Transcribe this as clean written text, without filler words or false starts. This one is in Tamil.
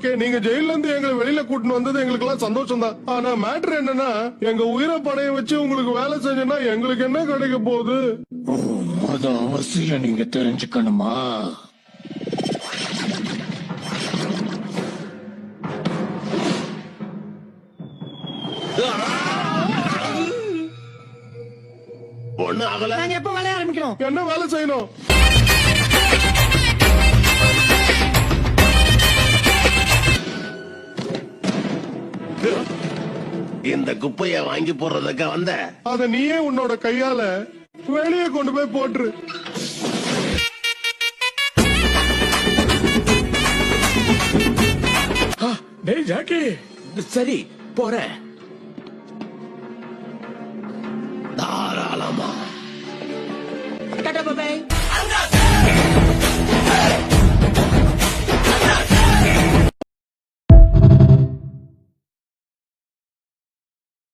ஓகே, நீங்க ஜெயில இருந்து எங்களை வெளியில கூட்டிட்டு வந்தது எங்களுக்கு எல்லாம் சந்தோஷம் தான். ஆனா மேட்டர் என்னன்னா, எங்க உயிரை படைய வச்சு உங்களுக்கு வேலை செஞ்சோன்னா எங்களுக்கு என்ன கிடைக்க போகுது? அது அவசியம் நீங்க தெரிஞ்சுக்கணுமா? ஒண்ணு ஆகல. நாங்க எப்ப வேலைய ஆரம்பிக்கணும்? என்ன வேலை செய்யணும்? இந்த குப்பைய வாங்கி போடுறதுக்கு வந்த அத நீயே உன்னோட கையால வெளியே கொண்டு போய் போட்டுரு. டேய் ஜாக்கி, சரி போறேன். தாராளமா. Tata bye.